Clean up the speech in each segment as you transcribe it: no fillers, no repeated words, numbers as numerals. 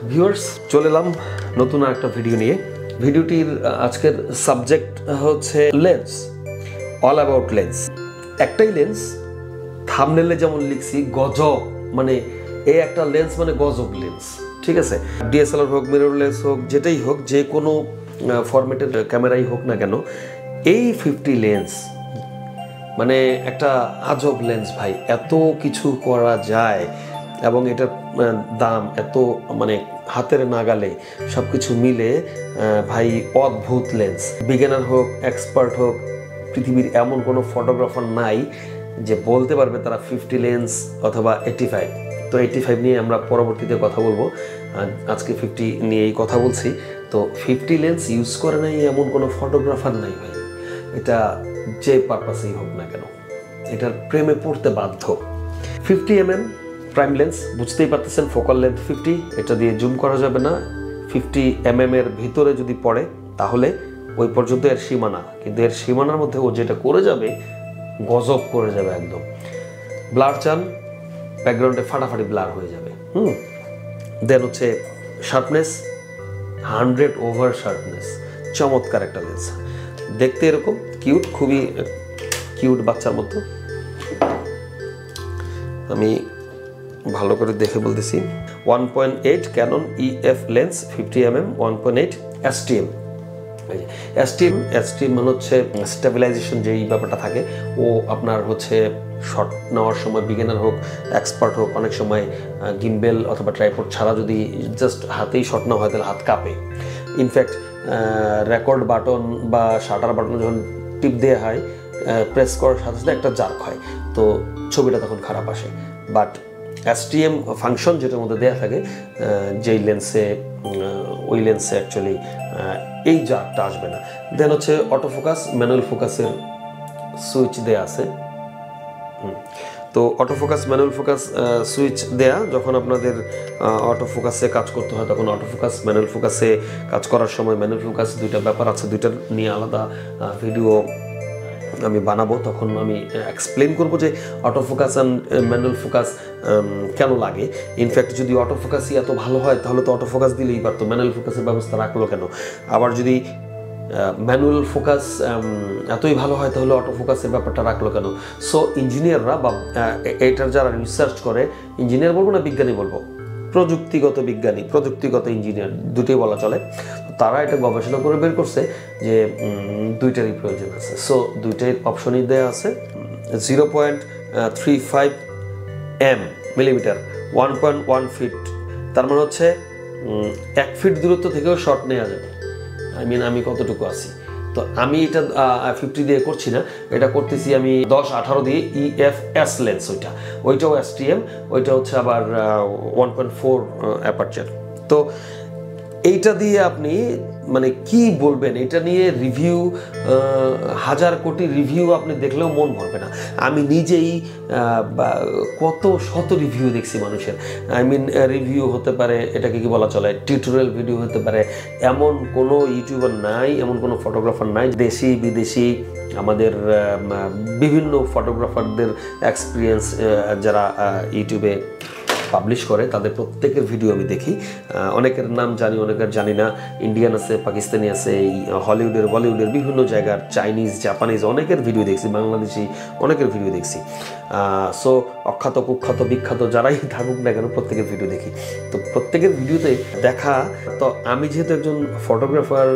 Viewers, চলে এলাম নতুন একটা ভিডিও নিয়ে। ভিডিওটির আজকের সাবজেক্ট হচ্ছে লেন্স, অল অ্যাবাউট লেন্স। একটাই লেন্স, থাম্বনেলে যেমন লিখছি গজব, মানে এই একটা লেন্স মানে গজব লেন্স, ঠিক আছে? ডিএসএলআর হোক, মিররলেস হোক, যেটাই হোক, যে কোনো ফরম্যাটের ক্যামেরাই হোক না কেন, এই 50 লেন্স মানে একটা আজব লেন্স ভাই। এত কিছু করা যায় এবং এটার দাম এত, মানে হাতের নাগালে সব কিছু মিলে ভাই অদ্ভুত লেন্স। বিগিনার হোক, এক্সপার্ট হোক, পৃথিবীর এমন কোনো ফটোগ্রাফার নাই যে বলতে পারবে তারা 50 লেন্স অথবা 85। তো 85 নিয়ে আমরা পরবর্তীতে কথা বলবো, আজকে 50 নিয়েই কথা বলছি। তো 50 লেন্স ইউজ করে নাই এমন কোনো ফটোগ্রাফার নাই ভাই। এটা যে পারপাসেই হোক না কেন, এটার প্রেমে পড়তে বাধ্য। 50mm প্রাইম লেন্স, বুঝতেই পারতেছেন ফোকাল লেন্থ 50, এটা দিয়ে জুম করা যাবে না। 50mm এর ভিতরে যদি পড়ে তাহলে ওই পর্যন্ত এর সীমানা, কিন্তু এর সীমানার মধ্যে ও যেটা করে যাবে গজব করে যাবে একদম। ব্লার চান, ব্যাকগ্রাউন্ডে ফাটাফাটি ব্লার হয়ে যাবে। দেন হচ্ছে শার্পনেস, 100 ওভার শার্পনেস, চমৎকার একটা লেন্স। দেখতে এরকম কিউট, খুবই কিউট বাচ্চার মতো। আমি ভালো করে দেখে বলতেছি। 1.8 Canon EF lens, 50mm, 1.8 STM। STM মানে হচ্ছে স্টেবিলাইজেশন, যেই ব্যাপারটা থাকে ও আপনার হচ্ছে শট নেওয়ার সময়, বিগিনার হোক, এক্সপার্ট হোক, অনেক সময় গিম্বেল অথবা ট্রাইপড ছাড়া যদি জাস্ট হাতেই শট নেওয়া হয় তাহলে হাত কাঁপে। ইনফ্যাক্ট রেকর্ড বাটন বা শাটার বাটন যখন টিপ দেওয়া হয়, প্রেস করার সাথে সাথে একটা জার্ক হয়, তো ছবিটা তখন খারাপ আসে। বাট STM ফাংশন যেটার মধ্যে দেওয়া থাকে যেই লেন্সে, ওই লেন্সে অ্যাকচুয়ালি এই জার্কটা আসবে না। দেন হচ্ছে অটো ফোকাস, ম্যানুয়াল ফোকাসের সুইচ দেয়া আছে। তো auto focus, manual focus switch দেয়া, যখন আপনাদের অটো ফোকাসে কাজ করতে হয় তখন অটো ফোকাস, ম্যানুয়াল ফোকাসে কাজ করার সময় ম্যানুয়াল ফোকাস, দুইটা ব্যাপার আছে, দুইটার নিয়ে আলাদা ভিডিও আমি বানাবো। তখন আমি এক্সপ্লেন করবো যে auto focus and manual focus কেন লাগে। ইনফ্যাক্ট যদি অটো ফোকাসই এত ভালো হয় তাহলে তো অটো ফোকাস দিলেই পারতো, ম্যানুয়াল ফোকাসের ব্যবস্থা রাখলো কেন? আবার যদি ম্যানুয়াল ফোকাস এতই ভালো হয় তাহলে অটো ফোকাসের ব্যাপারটা রাখলো কেন? সো ইঞ্জিনিয়াররা বা এটার যারা রিসার্চ করে, ইঞ্জিনিয়ার বলবো না বিজ্ঞানী বলবো, প্রযুক্তিগত বিজ্ঞানী, প্রযুক্তিগত ইঞ্জিনিয়ার দুটোই বলা চলে, তারা এটা গবেষণা করে বের করছে যে দুইটারই প্রয়োজন আছে। সো দুইটাই অপশনই দেওয়া আছে। 0.35 মিলিমিটার, 1.1 ফিট, তার মানে হচ্ছে 1 ফিট দূরত্ব থেকেও শট নেওয়া যাবে। আমি কতটুকু আছি, তো আমি এটা 50 দিয়ে করছি না, এটা করতেছি আমি 10-18 দিয়ে EFS লেন্স, ওইটাও STM, ওইটা হচ্ছে আবার 1.4 অ্যাপারচার। তো এইটা দিয়ে আপনি মানে কি বলবেন, এটা নিয়ে রিভিউ, হাজার কোটি রিভিউ আপনি দেখলেও মন ভরবে না। আমি নিজেই কত শত রিভিউ দেখছি মানুষের। রিভিউ হতে পারে, এটাকে কি বলা চলে, টিউটোরিয়াল ভিডিও হতে পারে। এমন কোনো ইউটিউবার নাই, এমন কোনো ফটোগ্রাফার নাই, দেশি বিদেশি আমাদের বিভিন্ন ফটোগ্রাফারদের এক্সপিরিয়েন্স যারা ইউটিউবে পাবলিশ করে তাদের প্রত্যেকের ভিডিও আমি দেখি। অনেকের নাম জানি, অনেকের জানি না। ইন্ডিয়ান আছে, পাকিস্তানি আছে, হলিউডের, বলিউডের, বিভিন্ন জায়গার, চাইনিজ, জাপানিজ, অনেকের ভিডিও দেখছি, বাংলাদেশি অনেকের ভিডিও দেখছি। সো অখ্যাত, কুখ্যাত, বিখ্যাত যারাই থাকুক না কেন প্রত্যেকের ভিডিও দেখি। তো প্রত্যেকের ভিডিওতে দেখা, তো আমি যেহেতু একজন ফটোগ্রাফার,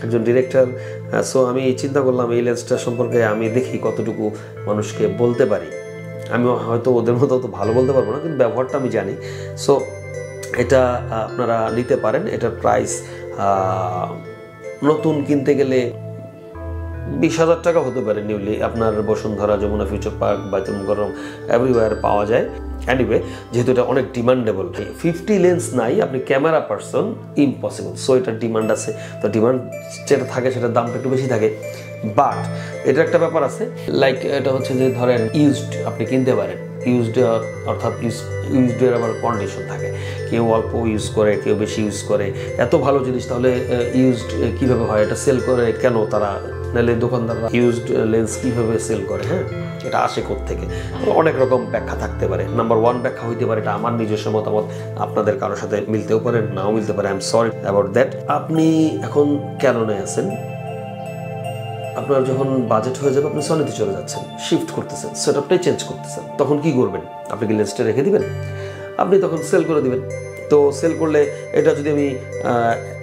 একজন ডিরেক্টর, সো আমি চিন্তা করলাম এই লেন্সটা সম্পর্কে আমি দেখি কতটুকু মানুষকে বলতে পারি। আমি হয়তো ওদের মতো তো ভালো বলতে পারবো না, কিন্তু ব্যবহারটা আমি জানি। সো এটা আপনারা নিতে পারেন। এটার প্রাইস নতুন কিনতে গেলে 20,000 টাকা হতে পারে নিউলি। আপনার বসুন্ধরা, যমুনা ফিউচার পার্ক, বাইতুল মুকাররম, এভরিওয়্যার পাওয়া যায়। এনিওয়ে, যেহেতু এটা অনেক ডিমান্ডেবল, 50 লেন্স নাই, আপনি ক্যামেরা পারসন, ইম্পসিবল। সো এটার ডিমান্ড আছে, তো ডিমান্ড যেটা থাকে সেটার দামটা একটু বেশি থাকে। বাট এটা একটা ব্যাপার আছে, লাইক এটা হচ্ছে যে ধরেন ইউজড আপনি কিনতে পারেন, ইউজড অর্থাৎ ইউজডের আবার কন্ডিশন থাকে, কেউ অল্প ইউজ করে, কেউ বেশি ইউজ করে। এত ভালো জিনিস তাহলে ইউজড কীভাবে হয়, এটা সেল করে কেন তারা নাহলে দোকানদাররা ইউজড লেন্স কীভাবে সেল করে, হ্যাঁ, এটা আসে থেকে অনেক রকম ব্যাখ্যা থাকতে পারে। নাম্বার 1 ব্যাখ্যা হইতে পারে, এটা আমার নিজস্ব মতামত, আপনাদের কারোর সাথে মিলতেও পারে, নাও মিলতে পারে, I am sorry about that. আপনি এখন ক্যাননে আছেন, আপনার যখন বাজেট হয়ে যাবে আপনি সনিতে চলে যাচ্ছেন, শিফট করতেছেন, সেটআপটাই চেঞ্জ করতেছেন, তখন কি করবেন? আপনি কি লেন্সটা রেখে দিবেন? আপনি তখন সেল করে দিবেন। তো সেল করলে এটা যদি আমি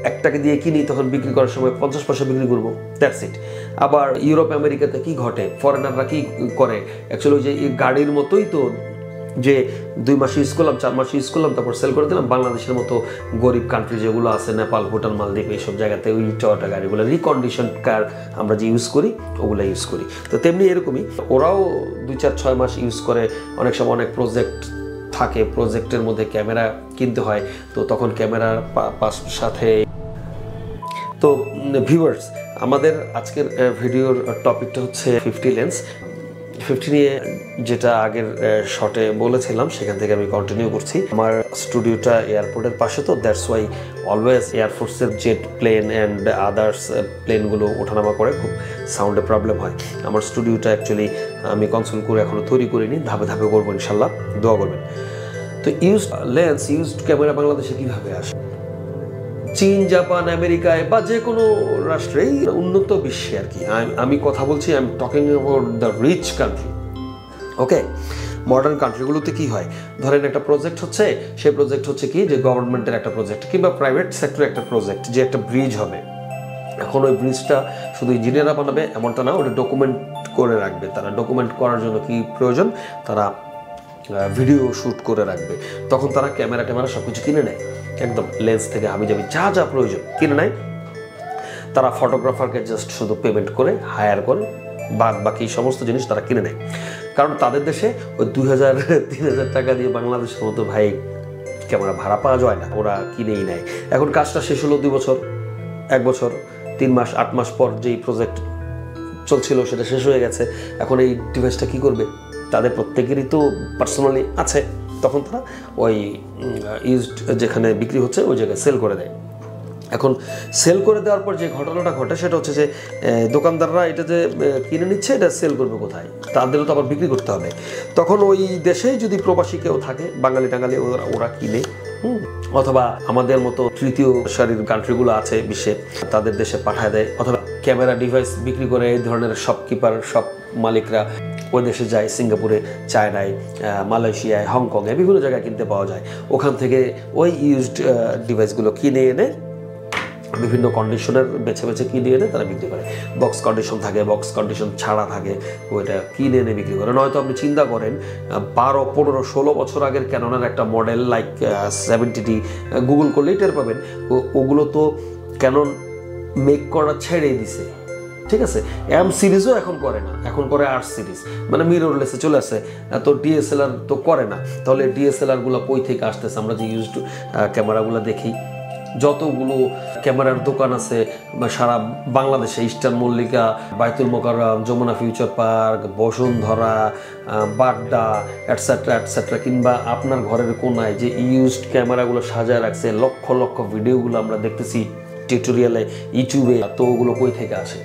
1 টাকা দিয়ে কিনি, তখন বিক্রি করার সময় 50 পয়সা বিক্রি করবো, দ্যাটস ইট। আবার ইউরোপ আমেরিকাতে কি ঘটে, ফরেনাররা কি করে, অ্যাকচুয়ালি যে গাড়ির মতোই তো, যে 2 মাস ইউজ করলাম, 4 মাস ইউজ করলাম, তারপর সেল করে দিলাম। বাংলাদেশের মতো গরিব কান্ট্রি যেগুলো আছে, নেপাল, ভুটান, মালদ্বীপ, এইসব জায়গাতে ওই টয়োটা গাড়িগুলো রিকন্ডিশন কার আমরা যে ইউজ করি ওগুলো ইউজ করি। তো তেমনি এরকমই ওরাও 2, 4, 6 মাস ইউজ করে। অনেক সময় অনেক প্রজেক্ট থাকে, প্রজেক্টের মধ্যে ক্যামেরা কিনতে হয়, তো তখন ক্যামেরার সাথে। তো ভিউয়ার্স, আমাদের আজকের ভিডিওর টপিকটা হচ্ছে 50 লেন্স। 50 নিয়ে যেটা আগের শর্টে বলেছিলাম সেখান থেকে আমি কন্টিনিউ করছি। আমার স্টুডিওটা এয়ারপোর্টের পাশে, তো দ্যাটস ওয়াই অলওয়েজ এয়ারফোর্সের জেট প্লেন অ্যান্ড আদার্স প্লেনগুলো ওঠানামা করে, খুব সাউন্ডে প্রবলেম হয়। আমার স্টুডিওটা অ্যাকচুয়ালি আমি কনসোল করে এখনও তৈরি করিনি, ধাপে ধাপে করবো ইনশাল্লাহ, দোয়া করবেন। তো ইউজড লেন্স, ইউজড ক্যামেরা বাংলাদেশে কীভাবে আসে? চীন, জাপান, আমেরিকায় বা যে কোনো রাষ্ট্রেই, উন্নত বিশ্বে আর কি আমি কথা বলছি, I am talking about the rich country. Okay, modern কান্ট্রিগুলোতে কি হয়, ধরেন একটা প্রজেক্ট হচ্ছে, সেই প্রজেক্ট হচ্ছে কি, যে গভর্নমেন্টের একটা প্রজেক্ট কিংবা প্রাইভেট সেক্টরের একটা প্রজেক্ট, যে একটা ব্রিজ হবে। এখন ওই ব্রিজটা শুধু ইঞ্জিনিয়াররা বানাবে এমনটা না, ওটা ডকুমেন্ট করে রাখবে তারা। ডকুমেন্ট করার জন্য কি প্রয়োজন, তারা ভিডিও শ্যুট করে রাখবে। তখন তারা ক্যামেরা ট্যামেরা সব কিছু কিনে নেয়, একদম লেন্স থেকে হাবিজাবি যা যা প্রয়োজন কিনে নেয়। তারা ফটোগ্রাফারকে জাস্ট শুধু পেমেন্ট করে হায়ার করে, বাকি সমস্ত জিনিস তারা কিনে নেয়। কারণ তাদের দেশে ওই 2000-3000 টাকা দিয়ে বাংলাদেশের মতো ভাই ক্যামেরা ভাড়া পাওয়া যায় না, ওরা কিনেই নেয়। এখন কাজটা শেষ হলো 2 বছর, 1 বছর, 3 মাস, 8 মাস পর যেই প্রজেক্ট চলছিল সেটা শেষ হয়ে গেছে। এখন এই ডিভাইসটা কী করবে? তাদের প্রত্যেকেরই তো পার্সোনালি আছে, তখন তারা ওই ইউজড যেখানে বিক্রি হচ্ছে ওই জায়গায় সেল করে দেয়। এখন সেল করে দেওয়ার পর যে ঘটনাটা ঘটে সেটা হচ্ছে যে দোকানদাররা এটা যে কিনে নিচ্ছে, এটা সেল করবে কোথায়? তাদেরও তো আবার বিক্রি করতে হবে। তখন ওই দেশেই যদি প্রবাসী কেউ থাকে, বাঙালি টাঙালি, ওরা কিনে, অথবা আমাদের মতো তৃতীয় সারির কান্ট্রিগুলো আছে বিশ্বে, তাদের দেশে পাঠায় দেয়। অথবা ক্যামেরা ডিভাইস বিক্রি করে এই ধরনের শপকিপার, সব মালিকরা ওই দেশে যায়, সিঙ্গাপুরে, চায়নায়, মালয়েশিয়ায়, হংকংয়ে, বিভিন্ন জায়গায় কিনতে পাওয়া যায়। ওখান থেকে ওই ইউজড ডিভাইসগুলো কিনে এনে বিভিন্ন কন্ডিশনের বেছে বেছে কিনে এনে তারা বিক্রি করে। বক্স কন্ডিশন থাকে, বক্স কন্ডিশন ছাড়া থাকে, ওইটা কিনে এনে বিক্রি করে। নয়তো আপনি চিন্তা করেন 12, 15, 16 বছর আগের ক্যাননের একটা মডেল লাইক 70D গুগল করলেই টের পাবেন, ওগুলো তো ক্যানন মেক করা ছেড়েই দিছে, ঠিক আছে? M সিরিজও এখন করে না, এখন করে R সিরিজ, মানে মিররলেসে চলে আসে। তো DSLR তো করে না, তাহলে DSLRগুলো কই থেকে আসতেছে? আমরা যে ইউজড ক্যামেরাগুলো দেখি, যতগুলো ক্যামেরার দোকান আছে সারা বাংলাদেশে, Eastern Mallika, Baitul Mukarram, Jamuna Future Park, Bashundhara, Badda, et cetera et cetera, কিংবা আপনার ঘরের কোনায় যে ইউজড ক্যামেরাগুলো সাজায় রাখছে, লক্ষ লক্ষ ভিডিওগুলো আমরা দেখতেছি টিউটোরিয়ালে, ইউটিউবে, তো ওগুলো কই থেকে আসে?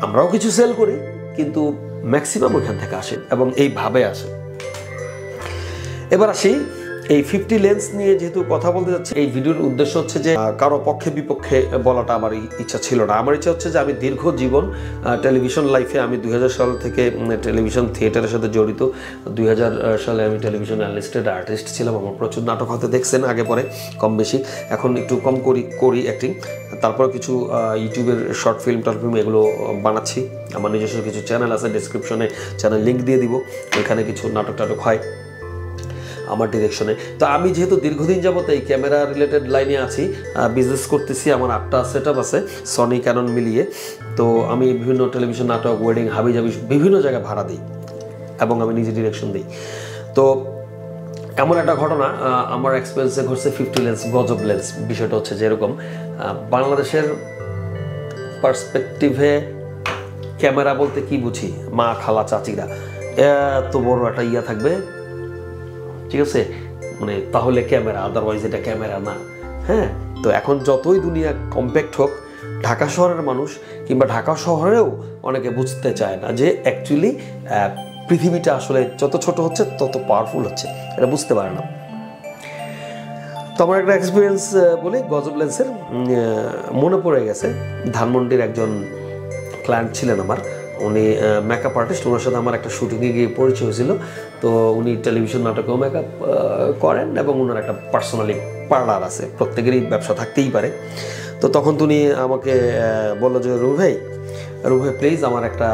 আমরাও কিছু সেল করি, কিন্তু ম্যাক্সিমাম ওইখান থেকে আসে এবং এইভাবে আসে। এবার আসি এই 50 লেন্স নিয়ে যেহেতু কথা বলতে যাচ্ছি, এই ভিডিওর উদ্দেশ্য হচ্ছে যে কারো পক্ষে বিপক্ষে বলাটা আমার ইচ্ছা ছিল না। আমার ইচ্ছা হচ্ছে যে আমি দীর্ঘ জীবন টেলিভিশন লাইফে, আমি 2000 সাল থেকে টেলিভিশন থিয়েটারের সাথে জড়িত। 2000 সালে আমি টেলিভিশন অ্যানলিস্টেড আর্টিস্ট ছিলাম। আমার প্রচুর নাটক হয়তো দেখছেন আগে পরে, কম বেশি, এখন একটু কম করি অ্যাক্টিং। তারপর কিছু ইউটিউবের শর্ট ফিল্ম এগুলো বানাচ্ছি। আমার নিজস্ব কিছু চ্যানেল আছে, ডেসক্রিপশনে চ্যানেল লিঙ্ক দিয়ে দিব, ওইখানে কিছু নাটক হয় আমার ডিরেকশনে। তো আমি যেহেতু দীর্ঘদিন যাবত এই ক্যামেরা রিলেটেড লাইনে আছি, বিজনেস করতেছি, আমার 8টা সেটআপ আছে সনি ক্যানন মিলিয়ে। তো আমি বিভিন্ন টেলিভিশন নাটক, ওয়েডিং, হাবিজাবি বিভিন্ন জায়গায় ভাড়া দিই এবং আমি নিজে ডিরেকশন দিই। তো এমন একটা ঘটনা আমার এক্সপিরিয়েন্সে ঘটছে 50 লেন্স, গজব লেন্স। বিষয়টা হচ্ছে যে এরকম, বাংলাদেশের পার্সপেক্টিভে ক্যামেরা বলতে কি বুঝি? মা, খালা, চাচিরা এত বড় একটা ইয়া থাকবে, ঠিক আছে, মানে তাহলে ক্যামেরা, আদারওয়াইজ এটা ক্যামেরা না। হ্যাঁ, তো এখন যতই দুনিয়া কম্প্যাক্ট হোক, ঢাকা শহরের মানুষ কিংবা ঢাকা শহরেও অনেকে বুঝতে চায় না যে অ্যাকচুয়ালি পৃথিবীটা আসলে যত ছোট হচ্ছে তত পাওয়ারফুল হচ্ছে, এটা বুঝতে পারে না। তো আমার একটা এক্সপিরিয়েন্স বলি গজব লেন্সের, মনে পড়ে গেছে। ধানমন্ডির একজন ক্লায়েন্ট ছিলেন আমার, উনি মেকআপ আর্টিস্ট, ওনার সাথে আমার একটা শুটিংয়ে গিয়ে পরিচয় হয়েছিল। তো উনি টেলিভিশন নাটকেও মেকআপ করেন এবং ওনার একটা পার্সোনালি পার্লার আছে, প্রত্যেকেরই ব্যবসা থাকতেই পারে। তো তখন উনি আমাকে বললো যে রুহ ভাই প্লিজ আমার একটা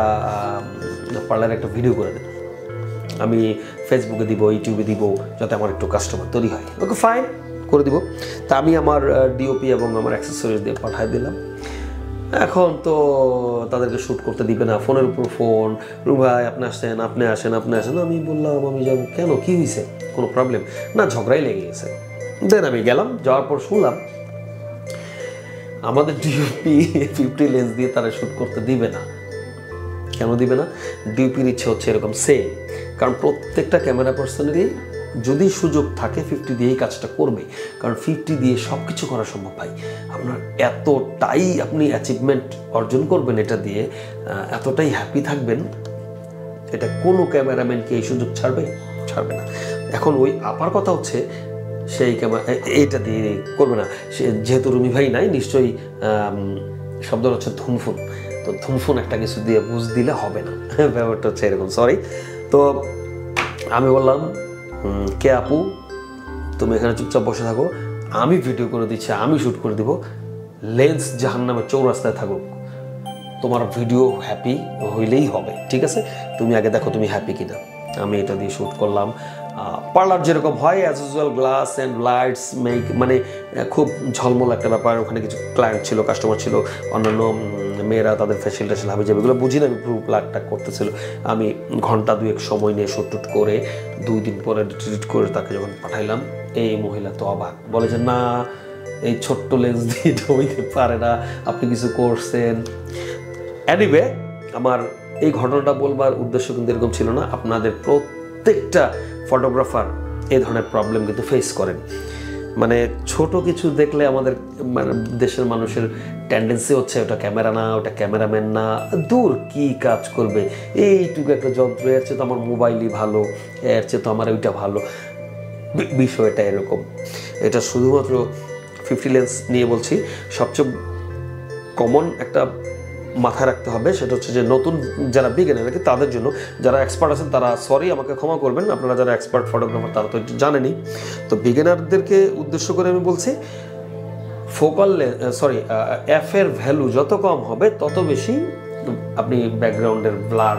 পার্লারে একটা ভিডিও করে দেন, আমি ফেসবুকে দিব, ইউটিউবে দিব, যাতে আমার একটু কাস্টমার তৈরি হয়। ওকে ফাইন, করে দিব। তা আমি আমার ডিওপি এবং আমার অ্যাক্সেসরিজ দিয়ে পাঠিয়ে দিলাম। এখন তো তাদেরকে শ্যুট করতে দিবে না, ফোনের উপর ফোন, রুহ ভাই আপনি আসেন, আপনি আসেন। আমি বললাম আমি যাবো, কেন, কী হয়েছে, কোনো প্রবলেম না? ঝগড়াই লেগে গেছে। দেন আমি গেলাম, যাওয়ার পর শুনলাম আমাদের ডিওপি 50 লেন্স দিয়ে তারা শ্যুট করতে দিবে না। কেন দিবে না? ডিওপির ইচ্ছে হচ্ছে এরকম সেম, কারণ প্রত্যেকটা ক্যামেরা পার্সনেরই যদি সুযোগ থাকে 50 দিয়েই কাজটা করবে, কারণ 50 দিয়ে সব কিছু করা সম্ভব। ভাই আপনার এতটাই আপনি অ্যাচিভমেন্ট অর্জন করবেন এটা দিয়ে, এতটাই হ্যাপি থাকবেন, এটা কোনো ক্যামেরাম্যানকে এই সুযোগ ছাড়বে না। এখন ওই আপার কথা হচ্ছে সেই ক্যামেরা এইটা দিয়ে করবে না, সে যেহেতু রুমি ভাই নাই, নিশ্চয়ই শব্দ হচ্ছে ধুমফুন, তো ধুমফুন একটা কিছু দিয়ে বুঝ দিলে হবে না, ব্যাপারটা হচ্ছে এরকম। সরি। তো আমি বললাম কে আপু, তুমি এখানে চুপচাপ বসে থাকো, আমি ভিডিও করে দিচ্ছি, আমি শ্যুট করে দিব, লেন্স জাহান্নামের চৌরাস্তায় থাকুক, তোমার ভিডিও হ্যাপি হইলেই হবে, ঠিক আছে? তুমি আগে দেখো তুমি হ্যাপি কিনা। আমি এটা দিয়ে শ্যুট করলাম। পার্লার যেরকম হয় as usual, glass and lights make, মানে খুব ঝলমল একটা ব্যাপার। ওখানে কিছু ক্লায়েন্ট ছিল, কাস্টমার ছিল, অন্যান্য মেয়েরা তাদের ফেশিয়াল টেশিয়াল হাবি যাবে, এগুলো বুঝি না, আমি পুরো প্লাগটা করতেছিল। আমি ঘন্টা 2 সময় নিয়ে শ্যুট টুট করে 2 দিন পরে ডিলিট করে তাকে যখন পাঠাইলাম, এই মহিলা তো অবাক, বলে যে না এই ছোট্ট লেন্স দিয়ে এটা হইতে পারে না, আপনি কিছু করছেন। এনিওয়ে, আমার এই ঘটনাটা বলবার উদ্দেশ্য কিন্তু এরকম ছিল না। আপনাদের প্রত্যেকটা ফটোগ্রাফার এই ধরনের প্রবলেম কিন্তু ফেস করেন। মানে ছোট কিছু দেখলে আমাদের মানে দেশের মানুষের টেন্ডেন্সি হচ্ছে ওটা ক্যামেরা না, ওটা ক্যামেরাম্যান না, দূর কি কাজ করবে, এইটুকু একটা যন্ত্র, এর চেয়ে তো আমার মোবাইলই ভালো, এর চেয়ে তো আমার ওইটা ভালো। বিষয়টা এরকম। এটা শুধুমাত্র 50 লেন্স নিয়ে বলছি। সবচেয়ে কমন একটা মাথায় রাখতে হবে, সেটা হচ্ছে যে নতুন যারা বিগিনার নাকি তাদের জন্য, যারা এক্সপার্ট আছেন তারা সরি আমাকে ক্ষমা করবেন, আপনারা যারা এক্সপার্ট ফটোগ্রাফার তারা তো জানেনই। তো বিগিনারদেরকে উদ্দেশ্য করে আমি বলছি, ফোকাল এফ এর ভ্যালু যত কম হবে তত বেশি আপনি ব্যাকগ্রাউন্ডের ব্লার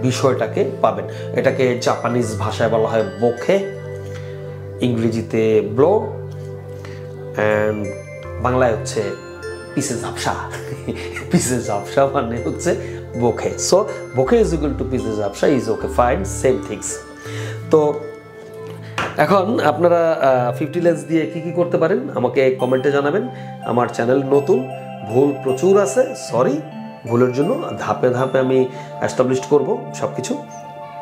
বিষয়টাকে পাবেন। এটাকে জাপানিজ ভাষায় বলা হয় বোকে, ইংরেজিতে ব্লো, অ্যান্ড বাংলায় হচ্ছে পিসে ঝাপসা। পিসে ঝাপসা মানে হচ্ছে bokeh. So bokeh is equal to পিসে ঝাপসা is okay, fine, same things. তো এখন আপনারা 50 লেন্স দিয়ে কি করতে পারেন আমাকে কমেন্টে জানাবেন। আমার চ্যানেল নতুন, ভুল প্রচুর আছে, সরি। ভুলের জন্য ধাপে ধাপে আমি এস্টাবলিশ করব সব কিছু।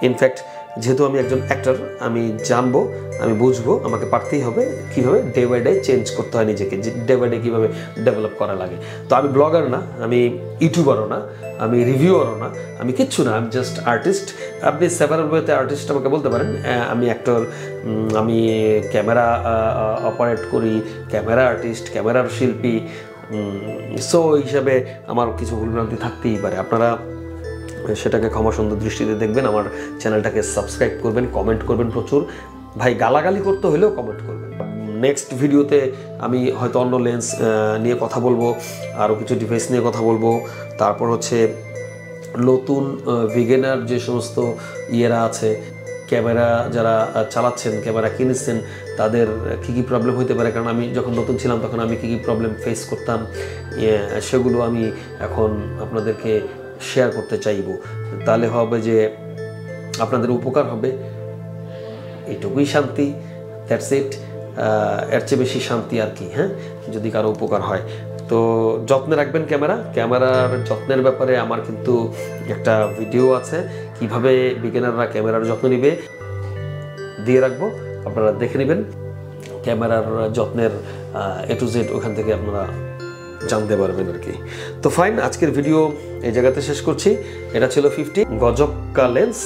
ইনফ্যাক্ট যেহেতু আমি একজন অ্যাক্টর, আমি জানবো, আমি বুঝবো, আমাকে পারতেই হবে কীভাবে ডে বাই ডে চেঞ্জ করতে হয় নিজেকে, ডে বাই ডে কীভাবে ডেভেলপ করা লাগে। তো আমি ব্লগার না, আমি ইউটিউবারও না, আমি রিভিউয়ারও না, আমি কিচ্ছু না, আমি জাস্ট আর্টিস্ট। আপনি সেভারাল ওয়েতে আর্টিস্ট আমাকে বলতে পারেন। আমি অ্যাক্টর, আমি ক্যামেরা অপারেট করি, ক্যামেরা আর্টিস্ট, ক্যামেরার শিল্পী। সো হিসাবে আমার কিছু ভুলভ্রান্তি থাকতেই পারে, আপনারা সেটাকে ক্ষমা সুন্দর দৃষ্টিতে দেখবেন। আমার চ্যানেলটাকে সাবস্ক্রাইব করবেন, কমেন্ট করবেন প্রচুর। ভাই গালাগালি করতে হলেও কমেন্ট করবেন। নেক্সট ভিডিওতে আমি হয়তো অন্য লেন্স নিয়ে কথা বলবো, আরও কিছু ডিভাইস নিয়ে কথা বলবো। তারপর হচ্ছে নতুন বিগিনার যে সমস্ত ইয়েরা আছে, ক্যামেরা যারা চালাচ্ছেন, ক্যামেরা কিনেছেন, তাদের কী কী প্রবলেম হতে পারে, কারণ আমি যখন নতুন ছিলাম তখন আমি কী কী প্রবলেম ফেস করতাম, সেগুলো আমি এখন আপনাদেরকে শেয়ার করতে চাইব। তাহলে হবে যে আপনাদের উপকার হবে, এইটুকুই শান্তি, দ্যাটস ইট। এর চেয়ে বেশি শান্তি আর কি, হ্যাঁ, যদি কারো উপকার হয়। তো যত্নে রাখবেন ক্যামেরার যত্নের ব্যাপারে আমার কিন্তু একটা ভিডিও আছে, কিভাবে বিগিনাররা ক্যামেরার যত্ন নেবে, দিয়ে রাখবো, আপনারা দেখে নেবেন। ক্যামেরার যত্নের A to Z ওখান থেকে আপনারা জানতে পারবেন আর কি। তো ফাইন, আজকের ভিডিও এই জায়গাতে শেষ করছি। এটা ছিল 50 গজবকা লেন্স,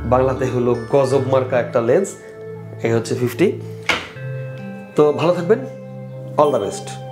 বাংলাতে হলো গজব মার্কা একটা লেন্স। এই হচ্ছে 50। তো ভালো থাকবেন, অল দ্য বেস্ট।